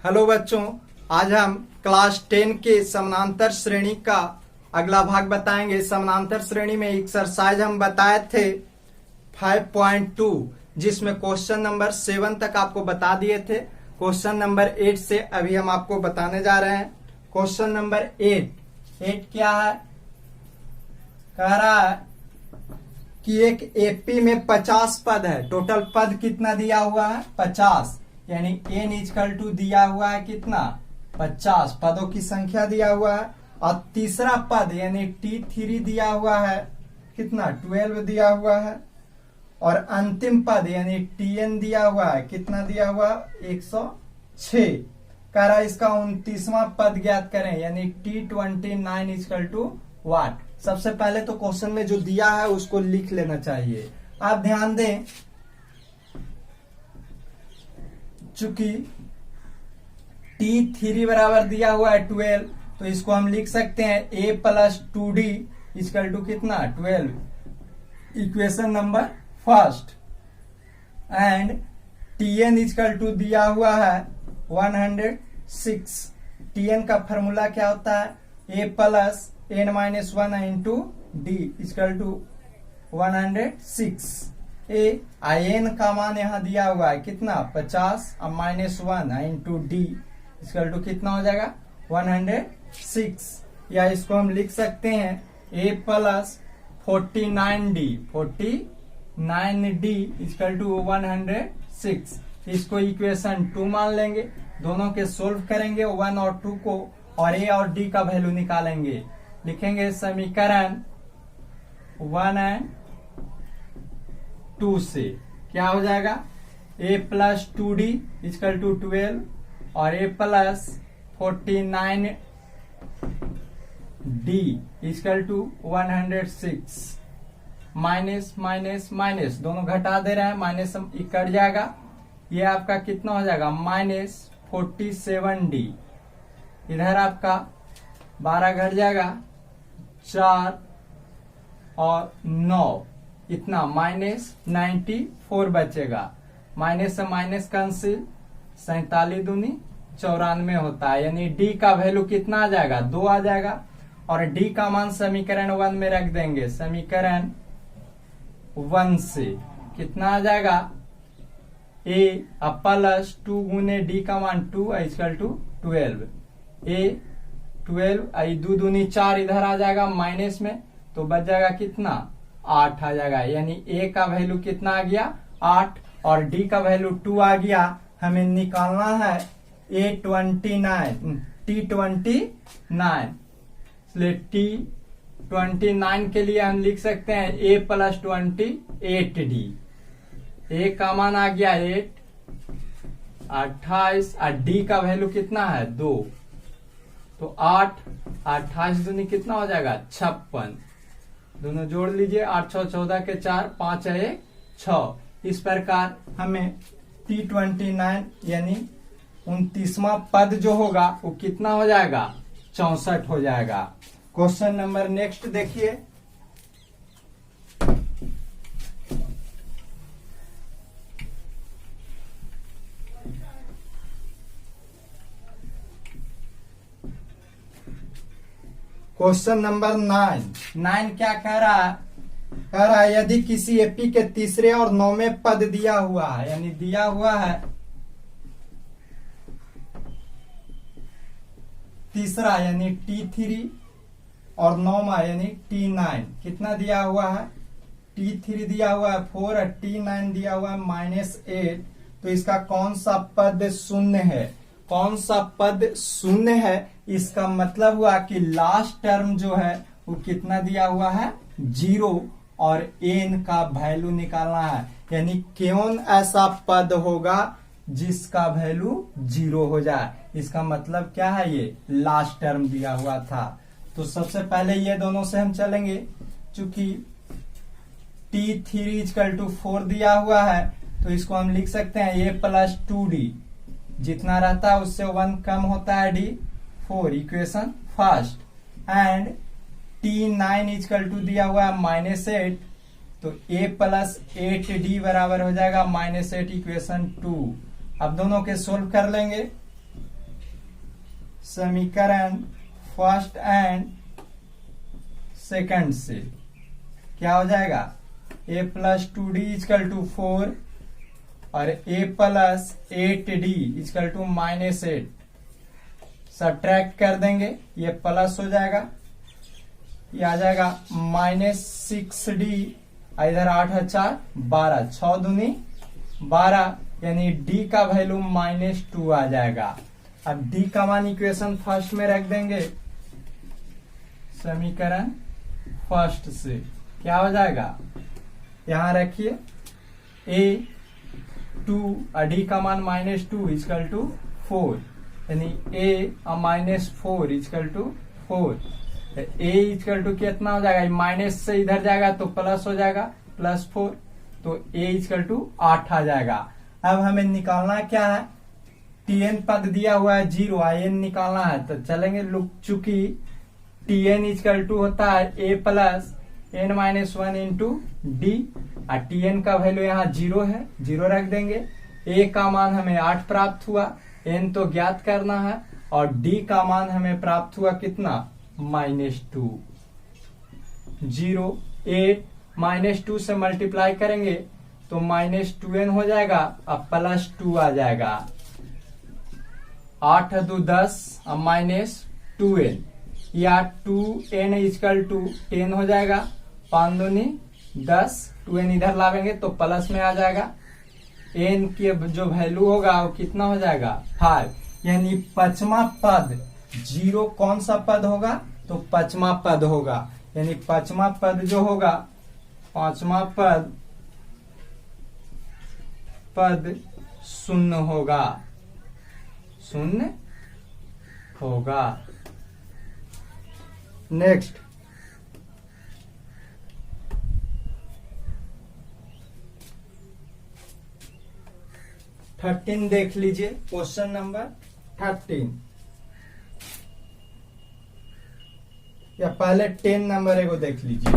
Hello बच्चों, आज हम क्लास 10 के समानांतर श्रेणी का अगला भाग बताएंगे। समानांतर श्रेणी में एक्सरसाइज हम बताए थे 5.2, जिसमें क्वेश्चन नंबर 7 तक आपको बता दिए थे। क्वेश्चन नंबर 8 से अभी हम आपको बताने जा रहे हैं। क्वेश्चन नंबर 8 क्या है? कह रहा है कि एक एपी में 50 पद है। टोटल पद कितना दिया हुआ है? 50, यानी n इक्वल टू दिया हुआ है कितना? 50 पदों की संख्या दिया हुआ है। और तीसरा पद यानी T3 दिया हुआ है कितना? 12 दिया हुआ है। और अंतिम पद यानी Tn दिया हुआ है कितना? दिया हुआ 106। कह रहा है इसका 29वां पद ज्ञात करें, यानी T29 इक्वल टू वाट। सबसे पहले तो क्वेश्चन में जो दिया है उसको लिख लेना चाहिए। आप ध्यान दें, चूंकि T3 बराबर दिया हुआ है 12, तो इसको हम लिख सकते हैं a plus 2d equal to कितना? 12, equation number first. And Tn equal to दिया हुआ है 106। Tn का फॉर्मूला क्या होता है? a plus n-1 into d equal to 106। n का मान यहाँ दिया हुआ है कितना? 50 और -1 इंटू डी इक्वल टू कितना हो जाएगा? 106। या इसको हम लिख सकते हैं a plus 49d equal to 106। इसको इक्वेशन 2 मान लेंगे, दोनों के सोल्व करेंगे 1 और 2 को, और a और d का वैल्यू निकालेंगे। लिखेंगे समीकरण 1 एंड 2 से क्या हो जाएगा? a plus 2d equal to 12 और a plus 49d equal to 106। Minus minus minus दोनों घटा दे रहे हैं, माइनस कट जाएगा। ये आपका कितना हो जाएगा? -47d। इधर आपका 12 घट जाएगा, 4 और 9, इतना -94 बचेगा। माइनस से माइनस कैंसिल, 47 दूनी 94 होता है, यानी डी का वैल्यू कितना आ जाएगा? 2 आ जाएगा। और डी का मान समीकरण 1 में रख देंगे। समीकरण 1 से कितना आ जाएगा? a प्लस 2 गुने डी का मान 2 इक्वल टू 12। a 12 2 दूनी 4 इधर आ जाएगा माइनस में, तो बच जाएगा कितना? 8 आ जाएगा। यानी a का वैल्यू कितना आ गया? 8, और d का वैल्यू 2 आ गया। हमें निकालना है T29। इसलिए T29 के लिए हम लिख सकते हैं a प्लस 28d। a का मान आ गया 8, 28, और d का वैल्यू कितना है? 2, तो 8, 28 दूनी कितना हो जाएगा? 56। दोनों जोड़ लीजिए, 8 6 14 के 4, 5 1 6। इस प्रकार हमें T29 यानी 29वां पद जो होगा वो कितना हो जाएगा? 64 हो जाएगा। क्वेश्चन नंबर नेक्स्ट देखिए। क्वेश्चन नंबर 9 क्या कह रहा है? कह रहा है यदि किसी एपी के तीसरे और 9वें पद दिया हुआ है, यानी दिया हुआ है तीसरा यानी T3 और 9वां यानी T9, कितना दिया हुआ है? T3 दिया हुआ है 4 और T9 दिया हुआ है -8। तो इसका कौन सा पद शून्य है? कौन सा पद शून्य है? इसका मतलब हुआ कि लास्ट टर्म जो है वो कितना दिया हुआ है? 0, और n का वैल्यू निकालना है। यानी कौन ऐसा पद होगा जिसका वैल्यू 0 हो जाए? इसका मतलब क्या है? ये लास्ट टर्म दिया हुआ था। तो सबसे पहले ये दोनों से हम चलेंगे। चूंकि T3 इक्वल टू 4 दिया हुआ है, तो इसको हम लिख सकते हैं a प्लस 2d। जितना रहता है उससे 1 कम होता है d, 4, equation first. And T9 equal to दिया हुआ है -8, तो a प्लस 8d बराबर हो जाएगा -8, इक्वेशन 2। अब दोनों के सोल्व कर लेंगे। समीकरण फर्स्ट एंड सेकंड से क्या हो जाएगा, a plus 2d is equal to 4 और a plus 8d equal to -8 subtract कर देंगे, ये प्लस हो जाएगा, ये आ जाएगा -6d, इधर 8 है 4 12, 6 दूनी 12, यानी d का वैल्यू -2 आ जाएगा। अब d का मान इक्वेशन फर्स्ट में रख देंगे, समीकरण फर्स्ट से क्या हो जाएगा, यहां रखिए a2 और d का मान -2 इजकल टू 4, यानी a -4 equal to 4, a equal to कितना हो जाएगा, माइनस से इधर जाएगा तो प्लस हो जाएगा, +4, तो a इजकल टू 8 आ जाएगा। अब हमें निकालना क्या है, tn पद दिया हुआ है 0, in निकालना है, तो चलेंगे चूंकि tn इजकल टू होता है a plus n-1 into D, और tn का वैल्यू यहाँ 0 है, 0 रख देंगे। a का मान हमें 8 प्राप्त हुआ, n तो ज्ञात करना है, और d का मान हमें प्राप्त हुआ कितना, -2, 0 8 -2 से मल्टीप्लाई करेंगे तो -2n हो जाएगा, अब +2 आ जाएगा, 8 2 10 अब -2n, या 2n इजकल टू 10 हो जाएगा, 5 दूनी 10, 2n इधर लावेंगे तो प्लस में आ जाएगा, n की जो वैल्यू होगा वो कितना हो जाएगा 5, यानी पांचवा पद 0 कौन सा पद होगा, तो पांचवा पद होगा, यानी पांचवा पद जो होगा, पांचवा पद शून्य होगा, शून्य होगा। नेक्स्ट, थर्टीन देख लीजिए, क्वेश्चन नंबर 13, या पहले 10 नंबर एगो देख लीजिए।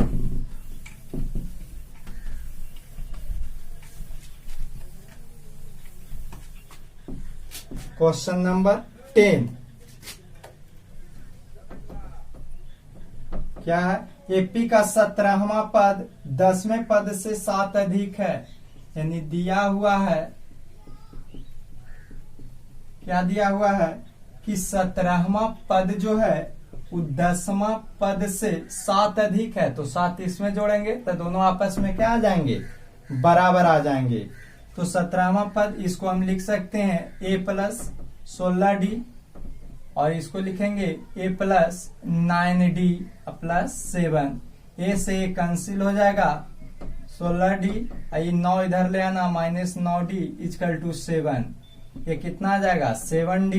क्वेश्चन नंबर 10 क्या है, एपी का 17वां पद 10वें पद से 7 अधिक है, यानी दिया हुआ है, क्या दिया हुआ है कि 17वां पद जो है वो 10वां पद से 7 अधिक है, तो 7 इसमें जोड़ेंगे तो दोनों आपस में क्या आ जाएंगे, बराबर आ जाएंगे। तो 17वां पद इसको हम लिख सकते हैं a प्लस 16d, और इसको लिखेंगे a plus 9d plus 7, a से a कैंसिल हो जाएगा, 16d, ये 9 इधर ले आना, -9d इजकल टू 7, ये कितना आ जाएगा 7d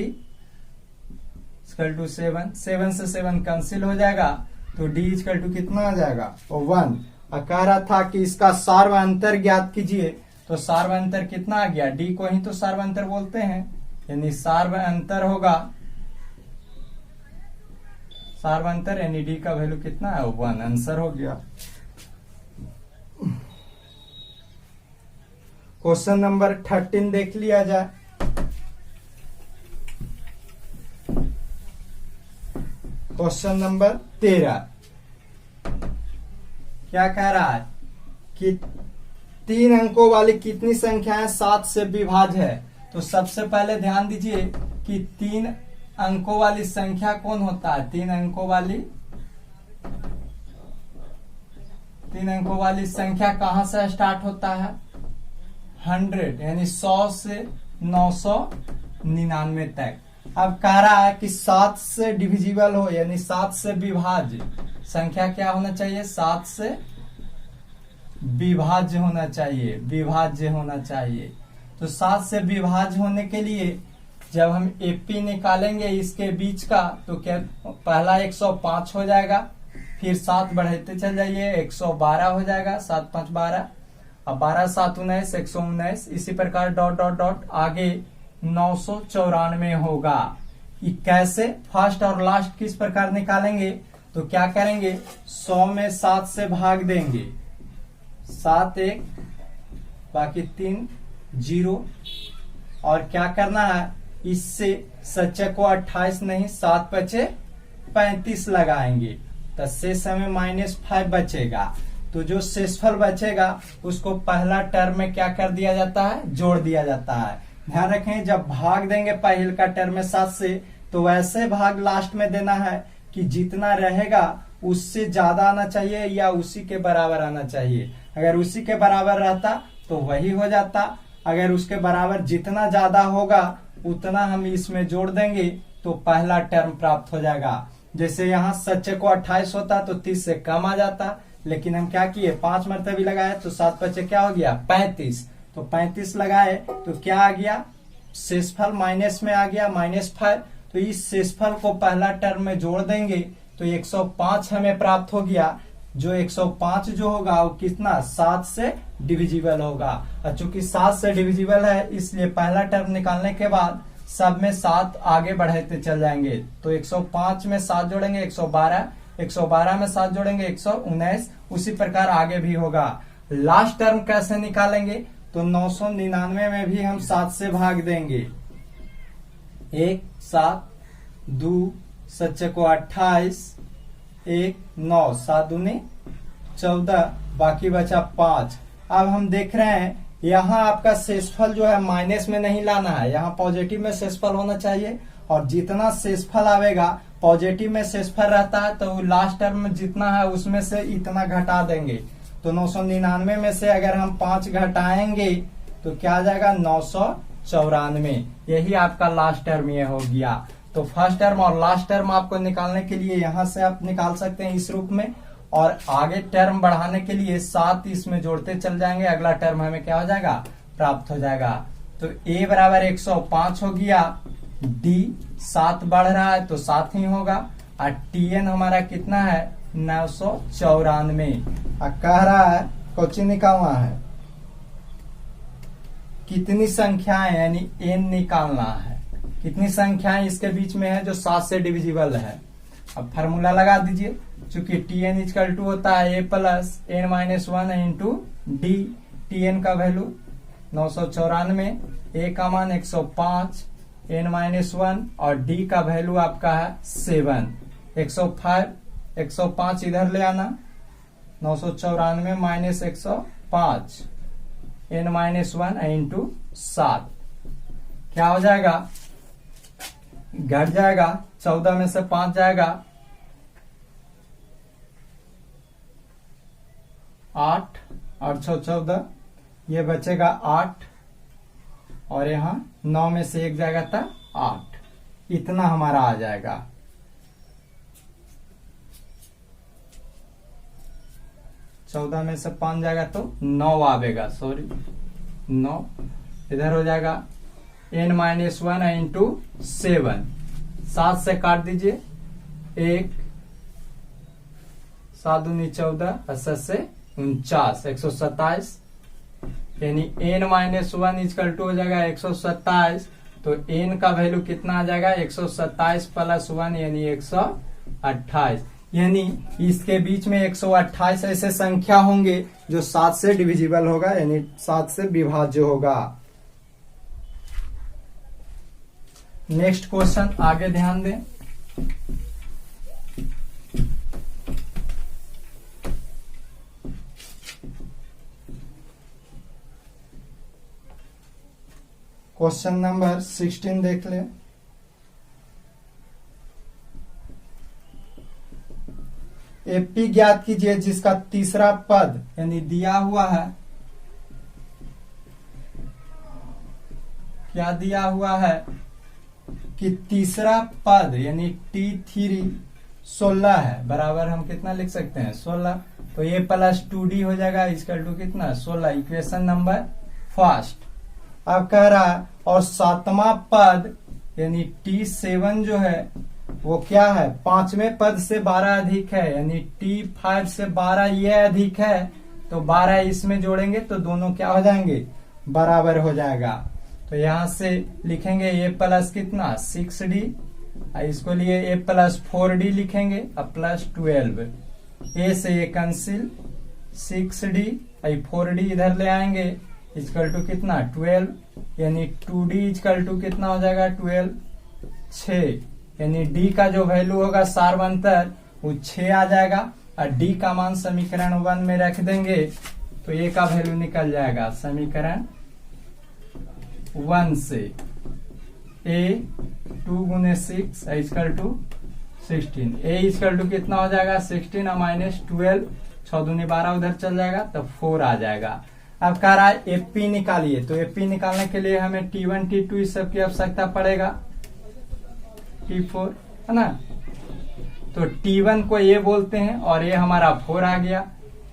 इजकल टू 7, 7 से 7 कैंसिल हो जाएगा, तो d इजकल टू कितना आ जाएगा 1। कह रहा था कि इसका सार्वअंतर ज्ञात कीजिए, तो सार्वअंतर कितना आ गया, d को ही तो सार्वअंतर बोलते हैं, यानी सार्वअंतर होगा, सार्वअंतर यानी d का वैल्यू कितना है 1, आंसर हो गया। क्वेश्चन नंबर 13 देख लिया जाए। क्वेश्चन नंबर 13 क्या कह रहा है कि 3 अंकों वाली कितनी संख्याएं 7 से विभाज्य है। तो सबसे पहले ध्यान दीजिए कि 3 अंकों वाली संख्या कौन होता है, 3 अंकों वाली संख्या कहां से स्टार्ट होता है, 100, यानी 100 से 999 तक। अब कह रहा है कि 7 से डिविजिबल हो, यानी 7 से विभाज्य संख्या क्या होना चाहिए, 7 से विभाज्य होना चाहिए, विभाज्य होना चाहिए। तो 7 से विभाज्य होने के लिए जब हम एपी निकालेंगे इसके बीच का, तो क्या पहला 105 हो जाएगा, फिर 7 बढ़ाते चल जाइए 112 हो जाएगा, 7 5 12, अब 12 7 19 119, इसी प्रकार डॉट डॉट डॉट आगे 994 होगा। ये कैसे, फर्स्ट और लास्ट किस प्रकार निकालेंगे, तो क्या करेंगे 100 में 7 से भाग देंगे, 7 1 बाकी 3 0, और क्या करना है इससे सच्चे को 28 नहीं 7 बचे 35 लगाएंगे तो शेष हमें -5 बचेगा। तो जो शेषफल बचेगा उसको पहला टर्म में क्या कर दिया जाता है, जोड़ दिया जाता है। ध्यान रखें जब भाग देंगे पहल का टर्म में 7 से तो वैसे भाग लास्ट में देना है कि जितना रहेगा उससे ज्यादा आना चाहिए या उसी के बराबर आना चाहिए। अगर उसी के बराबर रहता तो वही हो जाता, अगर उसके बराबर जितना ज्यादा होगा उतना हम इसमें जोड़ देंगे तो पहला टर्म प्राप्त हो जाएगा। जैसे यहाँ सच्चे को 28 होता तो 30 से कम आ जाता, लेकिन हम क्या किए 5 मरतबे लगाए तो 7 बचे क्या हो गया 35। तो 35 लगाए तो क्या आ गया, शेषफल माइनस में आ गया -5। तो इस शेषफल को पहला टर्म में जोड़ देंगे तो 105 हमें प्राप्त हो गया। जो 105 जो होगा वो कितना 7 से डिविजिबल होगा, और चूंकि 7 से डिविजिबल है इसलिए पहला टर्म निकालने के बाद सब में 7 आगे बढ़ाते चल जाएंगे। तो 105 में 7 जोड़ेंगे 112, 112 में 7 जोड़ेंगे 119, उसी प्रकार आगे भी होगा। लास्ट टर्म कैसे निकालेंगे, तो 999 में भी हम 7 से भाग देंगे। 1 7 2 सच्चे को 28 1 9 7 दूनी 14, बाकी बचा 5। अब हम देख रहे हैं यहाँ आपका शेषफल जो है माइनस में नहीं लाना है, यहाँ पॉजिटिव में शेषफल होना चाहिए। और जितना शेषफल आवेगा पॉजिटिव में शेषफल रहता है तो लास्ट टर्म में जितना है उसमें से इतना घटा देंगे। तो 999 में से अगर हम 5 घटाएंगे तो क्या आ जाएगा 994। यही आपका लास्ट टर्म ये हो गया। तो फर्स्ट टर्म और लास्ट टर्म आपको निकालने के लिए यहाँ से आप निकाल सकते हैं इस रूप में, और आगे टर्म बढ़ाने के लिए 7 इसमें जोड़ते चल जाएंगे, अगला टर्म हमें क्या हो जाएगा प्राप्त हो जाएगा। तो a बराबर 105 हो गया, d 7 बढ़ रहा है तो 7 ही होगा, और tn हमारा कितना है 994। कह रहा है क्वेश्चन निकालना है कितनी संख्याएं यानी n निकालना है, कितनी संख्याएं इसके बीच में है जो 7 से डिविजिबल है। अब फार्मूला लगा दीजिए, चूंकि tn इक्वल टू होता है a plus n-1 into D. tn का वैल्यू 994, a का मान 105, n-1 और d का वैल्यू आपका है 7। 105 इधर ले आना, 994 माइनस 105 n-1 इंटू 7 क्या हो जाएगा, घट जाएगा, 14 में से 5 जाएगा 8 और 6 14, ये बचेगा 8 और यहाँ 9 में से 1 जाएगा था 8, इतना हमारा आ जाएगा। चौदह में से 5 जाएगा तो 9 आवेगा, सॉरी 9 इधर हो जाएगा n-1 इंटू 7, 7 से काट दीजिए 1, 7 दूनी 14, 7 से 49, 127, यानी n-1 इक्वल टू हो जाएगा 127। तो n का वैल्यू कितना आ जाएगा 127 प्लस 1 यानी 128, यानी इसके बीच में 128 ऐसे संख्या होंगे जो 7 से डिविजिबल होगा, यानी 7 से विभाज्य होगा। नेक्स्ट क्वेश्चन आगे ध्यान दें। क्वेश्चन नंबर 16 देख ले। एपी ज्ञात कीजिए जिसका तीसरा पद यानी दिया हुआ है, क्या दिया हुआ है कि तीसरा पद यानी T3 16 है, बराबर हम कितना लिख सकते हैं 16। तो ये प्लस 2D हो जाएगा इसका टू कितना 16, इक्वेशन नंबर फर्स्ट। अब कह रहा है और सातवां पद यानी T7 जो है वो क्या है, पांचवें पद से 12 अधिक है, यानी T5 से 12 ये अधिक है, तो 12 इसमें जोड़ेंगे तो दोनों क्या हो जाएंगे बराबर हो जाएगा। तो यहां से लिखेंगे a प्लस कितना 6D, इसको लिए a प्लस 4D लिखेंगे, अब प्लस 12, a से ये कैंसिल 6D 4D इधर ले आएंगे, इक्वल टू कितना 12, यानी 2d इक्वल टू कितना हो जाएगा 12, 6, यानी d का जो वैल्यू होगा सार्वंतर वो 6 आ जाएगा और d का मान समीकरण 1 में रख देंगे तो a का वैल्यू निकल जाएगा समीकरण 1 से a 2 गुने 6 equal to 16, a equal to कितना हो जाएगा 16 और माइनस 12, 6 दूनी 12 उधर चल जाएगा तो 4 आ जाएगा। अब कह रहा है एपी निकालिए, तो एपी निकालने के लिए हमें T1 T2 इस सब की आवश्यकता पड़ेगा, T4 है ना। तो T1 को ए बोलते हैं और ये हमारा 4 आ गया।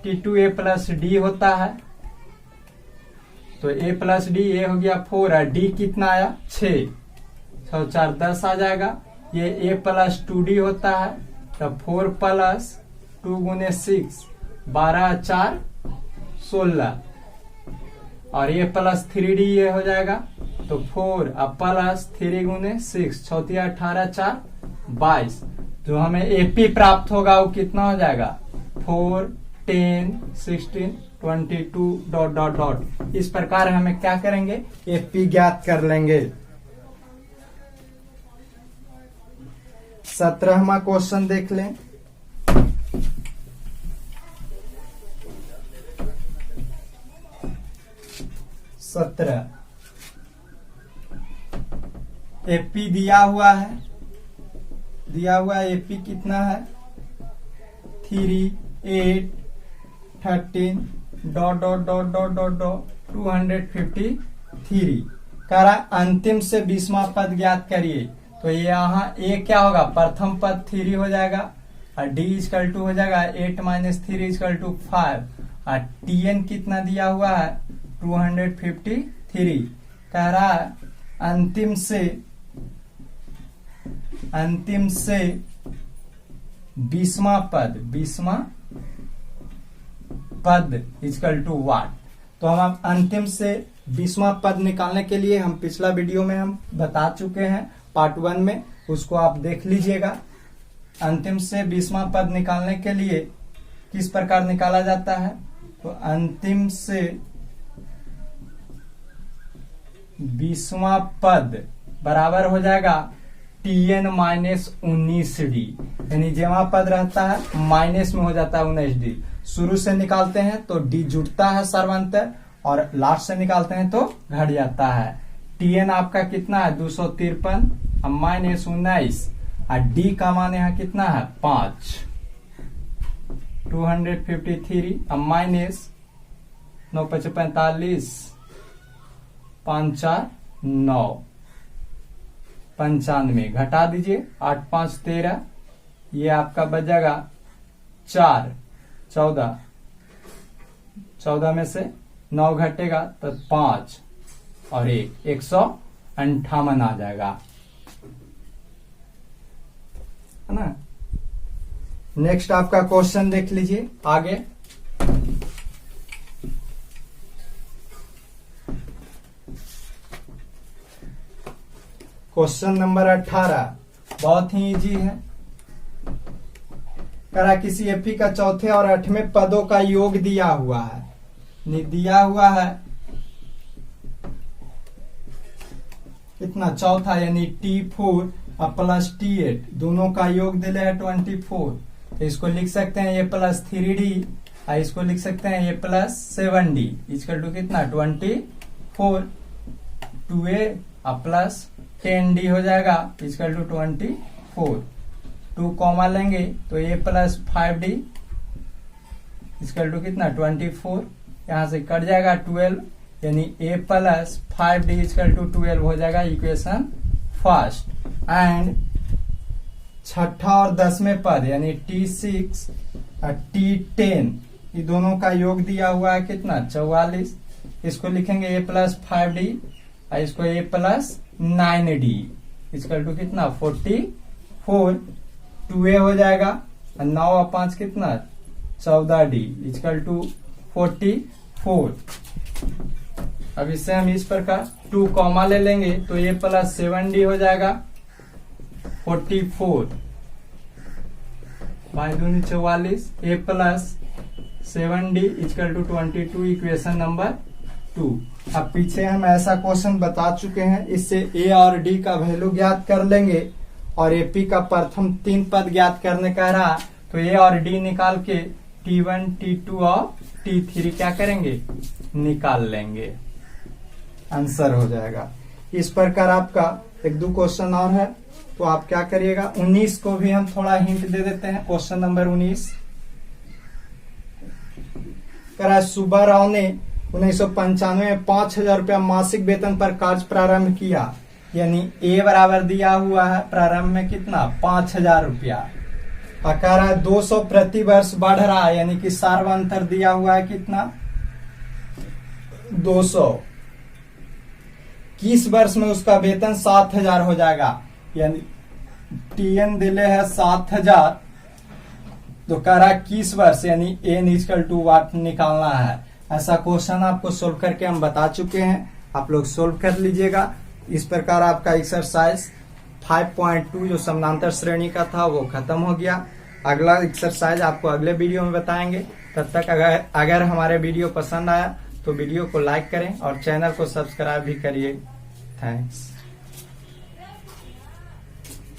T2 a प्लस डी होता है, तो a प्लस डी ए हो गया 4 और d कितना आया 6, 6 4 10 आ जाएगा। ये a प्लस 2d होता है, तो 4 प्लस 2 गुने 6 12 4 16 और ये प्लस 3d ये हो जाएगा, तो 4 अब प्लस 3 गुने 6 6 18 4 22, जो हमें एपी प्राप्त होगा वो कितना हो जाएगा 4 10 16 22 डॉट डॉट डॉट। इस प्रकार हमें क्या करेंगे एपी ज्ञात कर लेंगे। 17वां क्वेश्चन देख लें। एपी दिया हुआ है, एपी कितना है 3 8 13 dot dot dot dot dot dot 253। कह रहा अंतिम से 20वां पद ज्ञात करिए, तो यहाँ ए क्या होगा प्रथम पद 3 हो जाएगा और डी इक्वल टू हो जाएगा 8 माइनस 3 इक्वल टू 5 और टीएन कितना दिया हुआ है 253। कह रहा है अंतिम से 20वां पद इक्वल टू वाट। तो हम अंतिम से 20वां पद निकालने के लिए हम पिछला वीडियो में हम बता चुके हैं पार्ट 1 में, उसको आप देख लीजिएगा। अंतिम से 20वां पद निकालने के लिए किस प्रकार निकाला जाता है, तो अंतिम से 20वां पद बराबर हो जाएगा Tn माइनस 19d, यानी जमा पद रहता है माइनस में हो जाता है 19d। शुरू से निकालते हैं तो d जुड़ता है सर्वांतर और लास्ट से निकालते हैं तो घट जाता है। Tn आपका कितना है 253 माइनस 19 और d का मान यहाँ कितना है 5 253 माइनस 9 5 45 5 4 9 95 घटा दीजिए 8 5 13, ये आपका बचेगा 4 14, 14 में से 9 घटेगा तो 5 और 1 158 आ जाएगा, है ना। नेक्स्ट आपका क्वेश्चन देख लीजिए आगे। क्वेश्चन नंबर 18 बहुत ही इजी है। करा किसी एपी का चौथे और 8वें पदों का योग दिया हुआ है, कितना चौथा यानी T4 और प्लस T8 दोनों का योग दिले है 24। तो इसको लिख सकते हैं ये प्लस 3d और इसको लिख सकते हैं ये प्लस 7d इक्वल टू कितना 24। 2a और प्लस 10d हो जाएगा इक्वल टू 24। 2 कॉमा लेंगे तो a plus 5d equal to कितना 24, यहां से कट जाएगा 12, यानी a plus 5d equal to 12 हो जाएगा इक्वेशन फर्स्ट। एंड छठा और 10वें पद यानी T6 और T10 ये दोनों का योग दिया हुआ है कितना 44, इसको लिखेंगे a प्लस 5d और इसको a plus 9d equal to कितना 44। 2a हो जाएगा और 9 और 5 कितना 14d इक्वल टू 44। अब इससे हम इस प्रकार 2 कॉमा ले लेंगे तो a प्लस 7d हो जाएगा 44 बाई दूनी 44, a plus 7d equal to 22 equation number two. अब पीछे हम ऐसा क्वेश्चन बता चुके हैं, इससे ए और डी का वैल्यू ज्ञात कर लेंगे और एपी का प्रथम 3 पद ज्ञात करने का रहा, तो ए और डी निकाल के T1, T2 और T3 क्या करेंगे, निकाल लेंगे, आंसर हो जाएगा। इस प्रकार आपका 1-2 क्वेश्चन और है, तो आप क्या करिएगा, 19 को भी हम थोड़ा हिंट दे देते हैं। क्वेश्चन नंबर 19 करा, सुब्बा राव ने 1995 में 5,000 रुपया मासिक वेतन पर कार्य प्रारंभ किया, यानी ए बराबर दिया हुआ है प्रारंभ में कितना, 5,000 रुपया। कह रहा है 200 प्रति वर्ष बढ़ रहा है, यानी कि सार्वंतर दिया हुआ है कितना, 200। किस वर्ष में उसका वेतन 7,000 हो जाएगा, यानी टीएन दिले है 7,000, तो कह रहा है किस वर्ष, यानी एन इक्वल टू वाट निकालना है। ऐसा क्वेश्चन आपको सोल्व करके हम बता चुके हैं, आप लोग सोल्व कर लीजिएगा। इस प्रकार आपका एक्सरसाइज 5.2 जो समानांतर श्रेणी का था वो खत्म हो गया। अगला एक्सरसाइज आपको अगले वीडियो में बताएंगे। तब तक अगर हमारे वीडियो पसंद आया तो वीडियो को लाइक करें और चैनल को सब्सक्राइब भी करिए। थैंक्स।